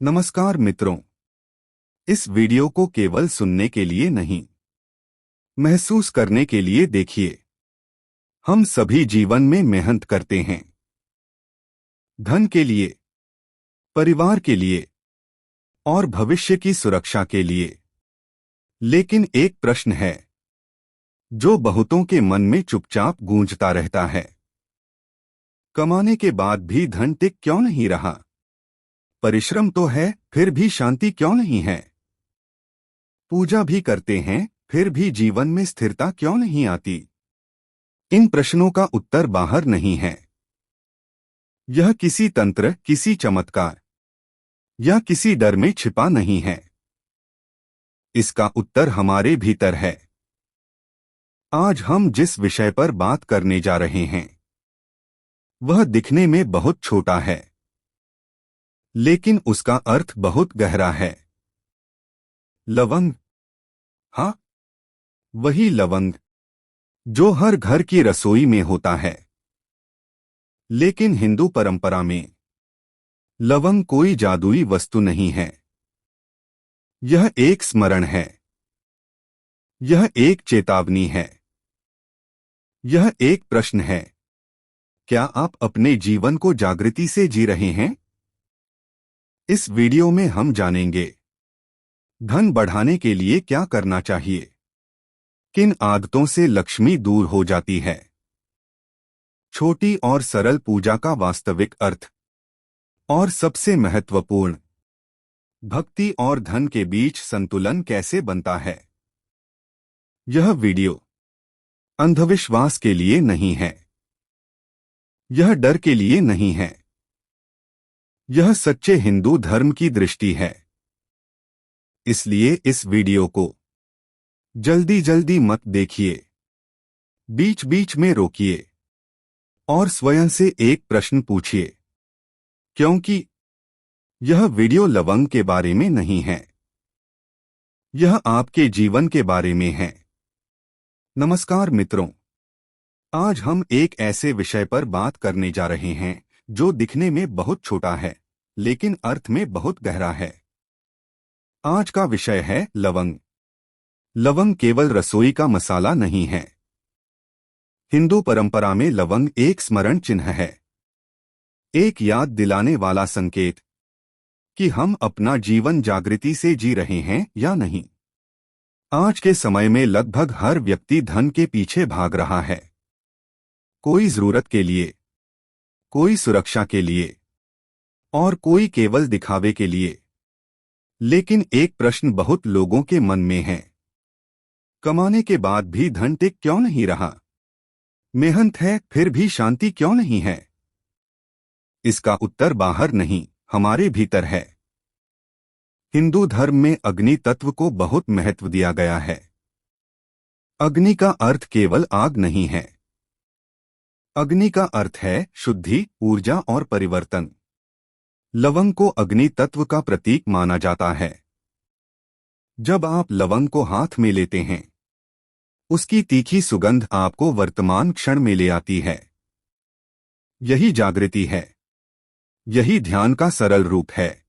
नमस्कार मित्रों। इस वीडियो को केवल सुनने के लिए नहीं, महसूस करने के लिए देखिए। हम सभी जीवन में मेहनत करते हैं, धन के लिए, परिवार के लिए और भविष्य की सुरक्षा के लिए। लेकिन एक प्रश्न है जो बहुतों के मन में चुपचाप गूंजता रहता है। कमाने के बाद भी धन टिक क्यों नहीं रहा? परिश्रम तो है, फिर भी शांति क्यों नहीं है? पूजा भी करते हैं, फिर भी जीवन में स्थिरता क्यों नहीं आती? इन प्रश्नों का उत्तर बाहर नहीं है। यह किसी तंत्र, किसी चमत्कार या किसी डर में छिपा नहीं है। इसका उत्तर हमारे भीतर है। आज हम जिस विषय पर बात करने जा रहे हैं वह दिखने में बहुत छोटा है, लेकिन उसका अर्थ बहुत गहरा है। लवंग। हाँ, वही लवंग जो हर घर की रसोई में होता है। लेकिन हिंदू परंपरा में लवंग कोई जादुई वस्तु नहीं है। यह एक स्मरण है, यह एक चेतावनी है, यह एक प्रश्न है। क्या आप अपने जीवन को जागृति से जी रहे हैं? इस वीडियो में हम जानेंगे धन बढ़ाने के लिए क्या करना चाहिए, किन आदतों से लक्ष्मी दूर हो जाती है, छोटी और सरल पूजा का वास्तविक अर्थ, और सबसे महत्वपूर्ण, भक्ति और धन के बीच संतुलन कैसे बनता है। यह वीडियो अंधविश्वास के लिए नहीं है, यह डर के लिए नहीं है, यह सच्चे हिंदू धर्म की दृष्टि है। इसलिए इस वीडियो को जल्दी जल्दी मत देखिए, बीच बीच में रोकिए और स्वयं से एक प्रश्न पूछिए, क्योंकि यह वीडियो लवंग के बारे में नहीं है, यह आपके जीवन के बारे में है। नमस्कार मित्रों, आज हम एक ऐसे विषय पर बात करने जा रहे हैं जो दिखने में बहुत छोटा है, लेकिन अर्थ में बहुत गहरा है। आज का विषय है लवंग। लवंग केवल रसोई का मसाला नहीं है। हिंदू परंपरा में लवंग एक स्मरण चिन्ह है, एक याद दिलाने वाला संकेत कि हम अपना जीवन जागृति से जी रहे हैं या नहीं। आज के समय में लगभग हर व्यक्ति धन के पीछे भाग रहा है, कोई जरूरत के लिए, कोई सुरक्षा के लिए और कोई केवल दिखावे के लिए। लेकिन एक प्रश्न बहुत लोगों के मन में है, कमाने के बाद भी धन टिक क्यों नहीं रहा? मेहनत है, फिर भी शांति क्यों नहीं है? इसका उत्तर बाहर नहीं, हमारे भीतर है। हिंदू धर्म में अग्नि तत्व को बहुत महत्व दिया गया है। अग्नि का अर्थ केवल आग नहीं है। अग्नि का अर्थ है शुद्धि, ऊर्जा और परिवर्तन। लवंग को अग्नि तत्व का प्रतीक माना जाता है। जब आप लवंग को हाथ में लेते हैं, उसकी तीखी सुगंध आपको वर्तमान क्षण में ले आती है। यही जागृति है, यही ध्यान का सरल रूप है।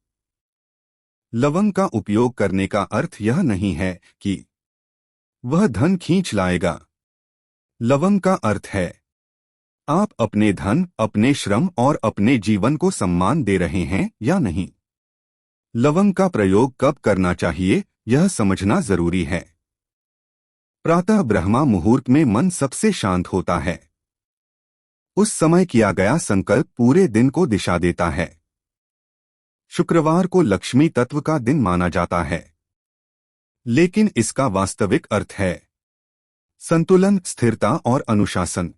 लवंग का उपयोग करने का अर्थ यह नहीं है कि वह धन खींच लाएगा। लवंग का अर्थ है आप अपने धन, अपने श्रम और अपने जीवन को सम्मान दे रहे हैं या नहीं। लवंग का प्रयोग कब करना चाहिए, यह समझना जरूरी है। प्रातः ब्रह्मा मुहूर्त में मन सबसे शांत होता है। उस समय किया गया संकल्प पूरे दिन को दिशा देता है। शुक्रवार को लक्ष्मी तत्व का दिन माना जाता है, लेकिन इसका वास्तविक अर्थ है संतुलन, स्थिरता और अनुशासन।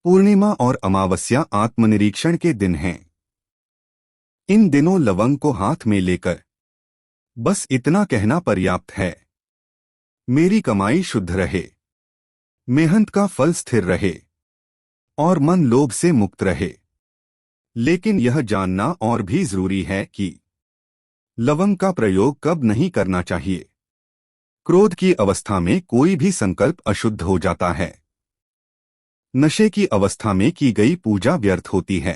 पूर्णिमा और अमावस्या आत्मनिरीक्षण के दिन हैं। इन दिनों लवंग को हाथ में लेकर बस इतना कहना पर्याप्त है, मेरी कमाई शुद्ध रहे, मेहनत का फल स्थिर रहे और मन लोभ से मुक्त रहे। लेकिन यह जानना और भी जरूरी है कि लवंग का प्रयोग कब नहीं करना चाहिए। क्रोध की अवस्था में कोई भी संकल्प अशुद्ध हो जाता है। नशे की अवस्था में की गई पूजा व्यर्थ होती है।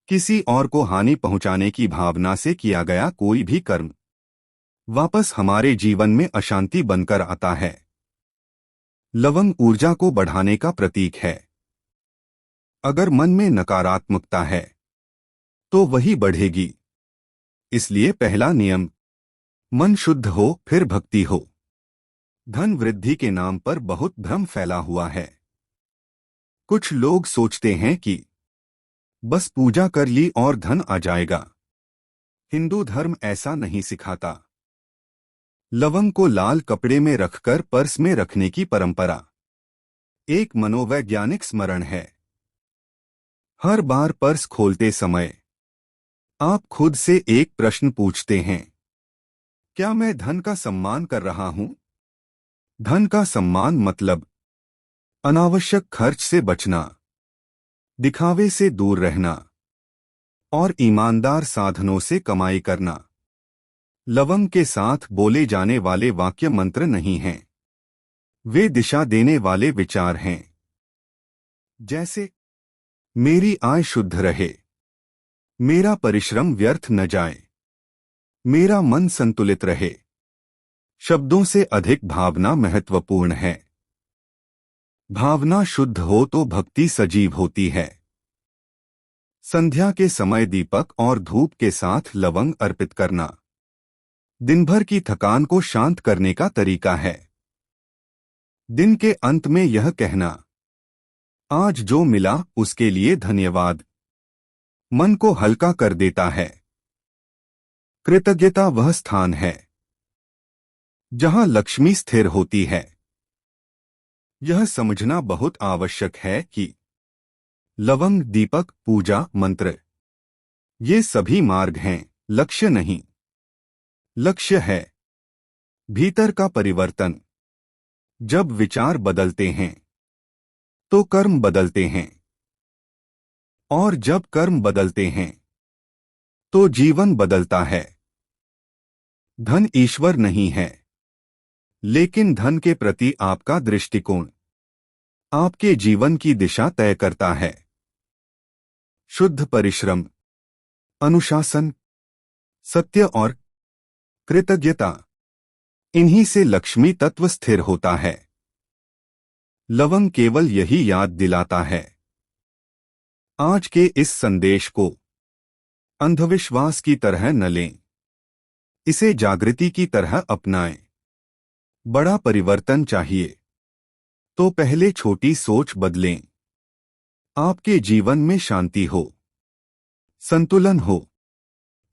किसी और को हानि पहुंचाने की भावना से किया गया कोई भी कर्म वापस हमारे जीवन में अशांति बनकर आता है। लवंग ऊर्जा को बढ़ाने का प्रतीक है। अगर मन में नकारात्मकता है तो वही बढ़ेगी। इसलिए पहला नियम, मन शुद्ध हो फिर भक्ति हो। धन वृद्धि के नाम पर बहुत भ्रम फैला हुआ है। कुछ लोग सोचते हैं कि बस पूजा कर ली और धन आ जाएगा। हिंदू धर्म ऐसा नहीं सिखाता। लवंग को लाल कपड़े में रखकर पर्स में रखने की परंपरा एक मनोवैज्ञानिक स्मरण है। हर बार पर्स खोलते समय आप खुद से एक प्रश्न पूछते हैं, क्या मैं धन का सम्मान कर रहा हूं? धन का सम्मान मतलब अनावश्यक खर्च से बचना, दिखावे से दूर रहना और ईमानदार साधनों से कमाई करना। लवंग के साथ बोले जाने वाले वाक्य मंत्र नहीं हैं। वे दिशा देने वाले विचार हैं। जैसे, मेरी आय शुद्ध रहे, मेरा परिश्रम व्यर्थ न जाए, मेरा मन संतुलित रहे। शब्दों से अधिक भावना महत्वपूर्ण है। भावना शुद्ध हो तो भक्ति सजीव होती है। संध्या के समय दीपक और धूप के साथ लवंग अर्पित करना दिन भर की थकान को शांत करने का तरीका है। दिन के अंत में यह कहना, आज जो मिला उसके लिए धन्यवाद, मन को हल्का कर देता है। कृतज्ञता वह स्थान है जहां लक्ष्मी स्थिर होती है। यह समझना बहुत आवश्यक है कि लवंग, दीपक, पूजा, मंत्र ये सभी मार्ग हैं, लक्ष्य नहीं। लक्ष्य है भीतर का परिवर्तन। जब विचार बदलते हैं तो कर्म बदलते हैं, और जब कर्म बदलते हैं तो जीवन बदलता है। धन ईश्वर नहीं है, लेकिन धन के प्रति आपका दृष्टिकोण आपके जीवन की दिशा तय करता है। शुद्ध परिश्रम, अनुशासन, सत्य और कृतज्ञता, इन्हीं से लक्ष्मी तत्व स्थिर होता है। लवंग केवल यही याद दिलाता है। आज के इस संदेश को अंधविश्वास की तरह न लें, इसे जागृति की तरह अपनाएं। बड़ा परिवर्तन चाहिए तो पहले छोटी सोच बदलें। आपके जीवन में शांति हो, संतुलन हो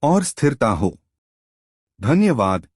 और स्थिरता हो। धन्यवाद।